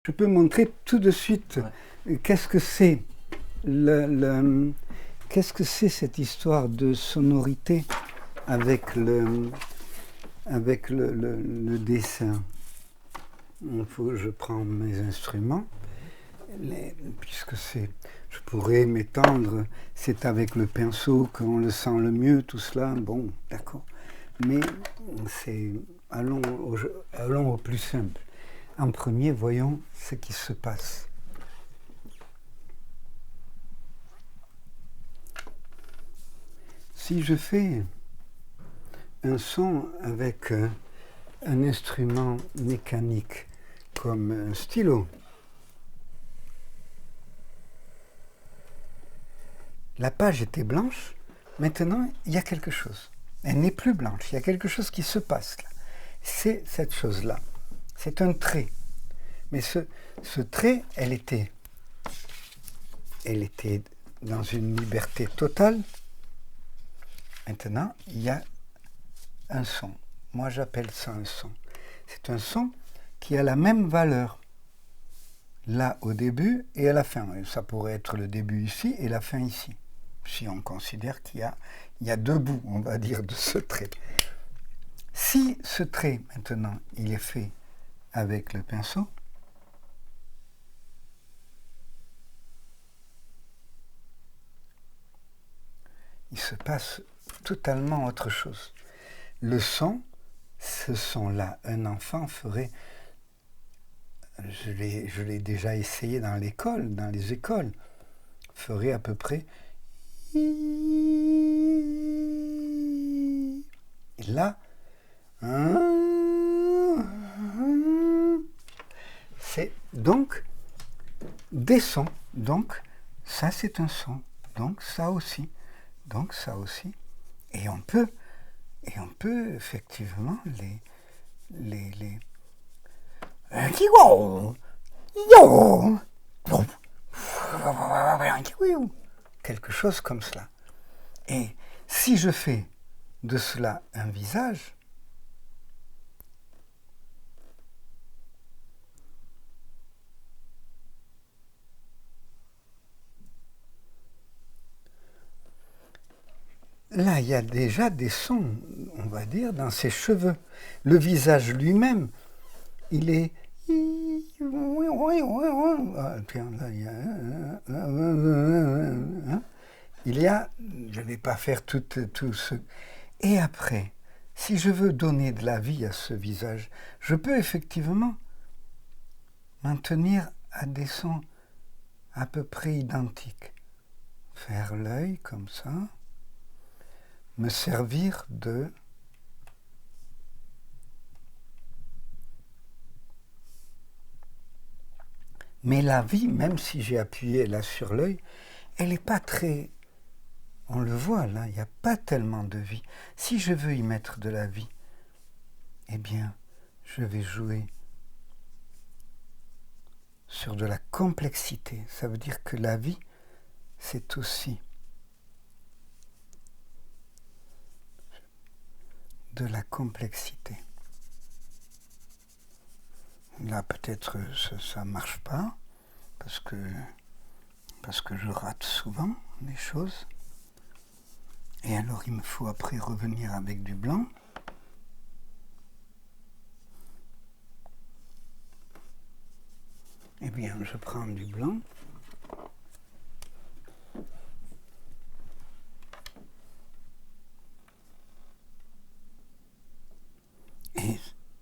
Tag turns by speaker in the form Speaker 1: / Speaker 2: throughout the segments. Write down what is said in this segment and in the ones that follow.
Speaker 1: Je peux montrer tout de suite qu'est-ce que c'est qu'est-ce que c'est cette histoire de sonorité avec le dessin. Il faut que je prends mes instruments, puisque je pourrais m'étendre, c'est avec le pinceau qu'on le sent le mieux, tout cela, bon, d'accord. Mais allons au plus simple. En premier, voyons ce qui se passe. Si je fais un son avec un instrument mécanique comme un stylo, la page était blanche, maintenant il y a quelque chose. Elle n'est plus blanche, il y a quelque chose qui se passe là. C'est cette chose-là. C'est un trait. Mais ce trait, elle était dans une liberté totale. Maintenant, il y a un son. Moi, j'appelle ça un son. C'est un son qui a la même valeur là au début et à la fin. Ça pourrait être le début ici et la fin ici. Si on considère qu'il y a deux bouts, on va dire, de ce trait. Si ce trait, maintenant, il est fait avec le pinceau, il se passe totalement autre chose. Le son, ce son-là, un enfant ferait, je l'ai déjà essayé dans les écoles, ferait à peu près. Et là, c'est donc des sons. Donc, ça c'est un son. Donc, ça aussi. Donc, ça aussi. Et on peut effectivement quelque chose comme cela. Et si je fais de cela un visage, là, il y a déjà des sons, on va dire, dans ses cheveux. Le visage lui-même, il est... Il y a... Je ne vais pas faire tout ce... Et après, si je veux donner de la vie à ce visage, je peux effectivement m'en tenir à des sons à peu près identiques. Faire l'œil comme ça, me servir de... Mais la vie, même si j'ai appuyé là sur l'œil, elle n'est pas très... On le voit là, il n'y a pas tellement de vie. Si je veux y mettre de la vie, eh bien, je vais jouer sur de la complexité. Ça veut dire que la vie, c'est aussi de la complexité. Là, peut-être ça ne marche pas, parce que je rate souvent les choses. Et alors, il me faut après revenir avec du blanc. Eh bien, je prends du blanc.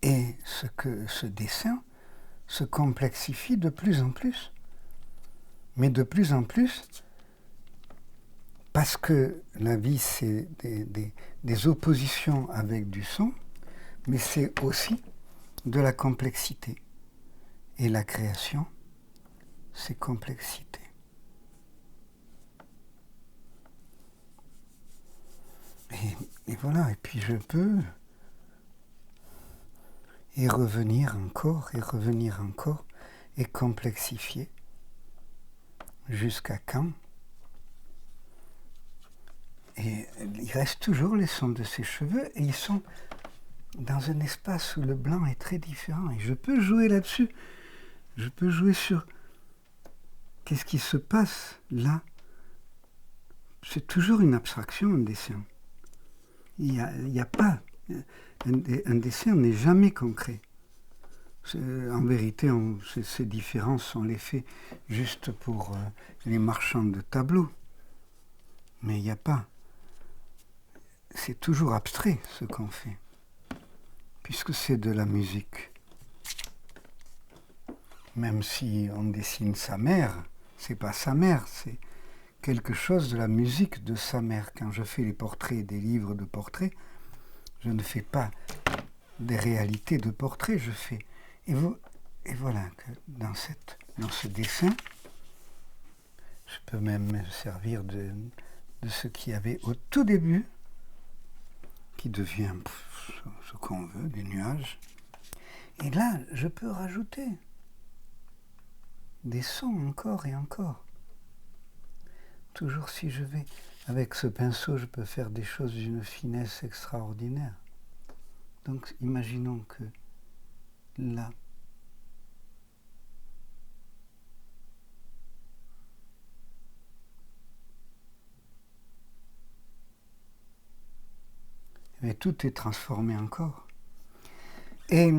Speaker 1: Et ce dessin se complexifie de plus en plus. Mais de plus en plus, parce que la vie, c'est des oppositions avec du son, mais c'est aussi de la complexité. Et la création, c'est complexité. Et voilà, et puis je peux y revenir encore, et complexifier. Jusqu'à quand? Et il reste toujours les sons de ses cheveux, et ils sont dans un espace où le blanc est très différent. Et je peux jouer là-dessus Je peux jouer sur qu'est-ce qui se passe là. C'est toujours une abstraction, un dessin. Il n'y a pas... Un dessin n'est jamais concret. En vérité, ces différences, on les fait juste pour les marchands de tableaux. Mais il n'y a pas... C'est toujours abstrait, ce qu'on fait. Puisque c'est de la musique. Même si on dessine sa mère, c'est pas sa mère, c'est quelque chose de la musique de sa mère. Quand je fais les portraits des livres de portraits, je ne fais pas des réalités de portraits, je fais... Et voilà que dans ce dessin, je peux même me servir de ce qu'il y avait au tout début, qui devient ce qu'on veut, des nuages. Et là, je peux rajouter des sons encore et encore. Toujours si je vais avec ce pinceau, je peux faire des choses d'une finesse extraordinaire. Donc imaginons que là, mais tout est transformé encore. Et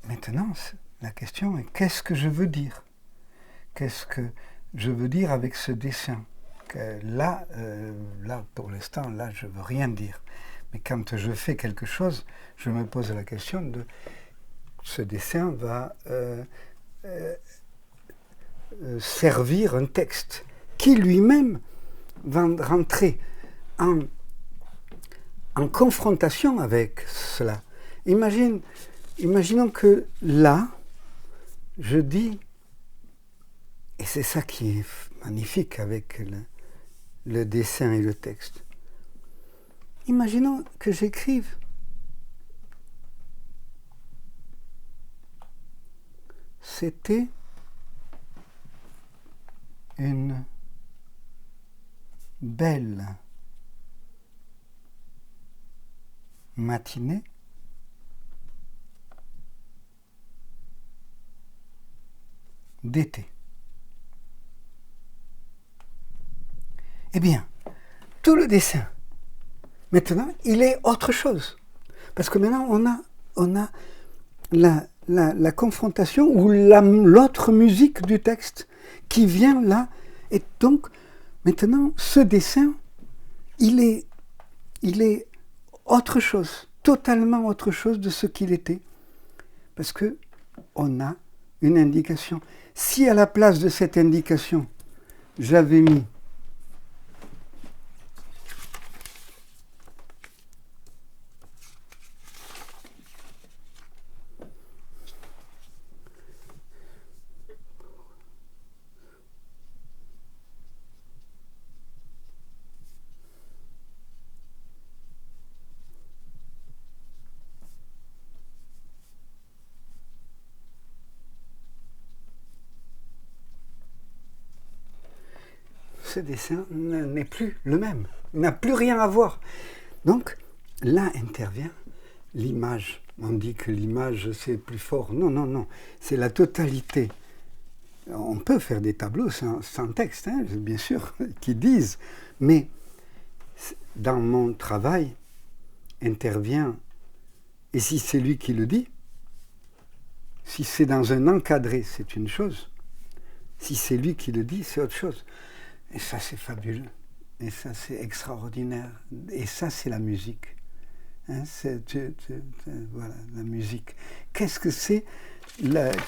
Speaker 1: maintenant, la question est qu'est-ce que je veux dire? Qu'est-ce que je veux dire avec ce dessin? Là, pour l'instant, là, je ne veux rien dire. Mais quand je fais quelque chose, je me pose la question de ce dessin va servir un texte qui lui-même va rentrer en confrontation avec cela. Imaginons que là, je dis, et c'est ça qui est magnifique avec le dessin et le texte. Imaginons que j'écrive c'était une belle matinée d'été. Eh bien, tout le dessin, maintenant, il est autre chose. Parce que maintenant, on a la confrontation ou l'autre musique du texte qui vient là. Et donc, maintenant, ce dessin, il est autre chose, totalement autre chose de ce qu'il était. Parce que on a une indication. Si à la place de cette indication, j'avais mis ce dessin n'est plus le même, il n'a plus rien à voir. Donc là intervient l'image. On dit que l'image c'est plus fort. Non, non, non, c'est la totalité. On peut faire des tableaux sans texte, hein, bien sûr, qui disent, mais dans mon travail intervient, et si c'est lui qui le dit, si c'est dans un encadré, c'est une chose, si c'est lui qui le dit, c'est autre chose. Et ça, c'est fabuleux. Et ça, c'est extraordinaire. Et ça, c'est la musique. Hein, voilà, la musique. Qu'est-ce que c'est?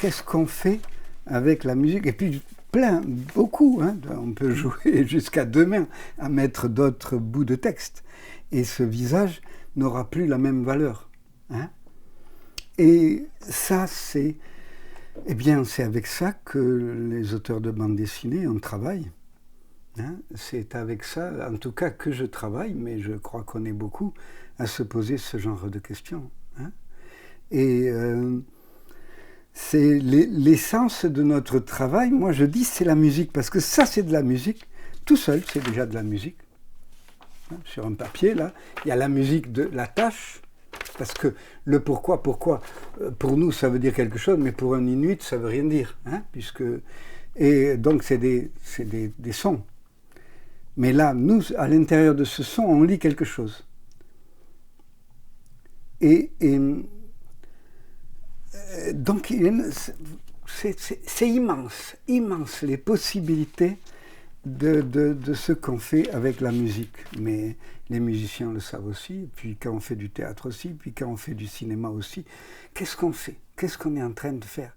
Speaker 1: Qu'est-ce qu'on fait avec la musique? Et puis, beaucoup. Hein, on peut jouer jusqu'à demain à mettre d'autres bouts de texte. Et ce visage n'aura plus la même valeur. Hein. Et ça, c'est... Eh bien, c'est avec ça que les auteurs de bande dessinée, on travaille. Hein, c'est avec ça, en tout cas, que je travaille, mais je crois qu'on est beaucoup à se poser ce genre de questions. Hein. Et c'est l'essence de notre travail. Moi, je dis c'est la musique, parce que ça, c'est de la musique. Tout seul, c'est déjà de la musique. Hein, sur un papier, là, il y a la musique de la tâche, Parce que le pourquoi, pour nous, ça veut dire quelque chose, mais pour un Inuit, ça veut rien dire. Hein, et donc, c'est des sons. Mais là, nous, à l'intérieur de ce son, on lit quelque chose. Donc, c'est immense les possibilités de ce qu'on fait avec la musique. Mais les musiciens le savent aussi, puis quand on fait du théâtre aussi, puis quand on fait du cinéma aussi. Qu'est-ce qu'on fait? Qu'est-ce qu'on est en train de faire?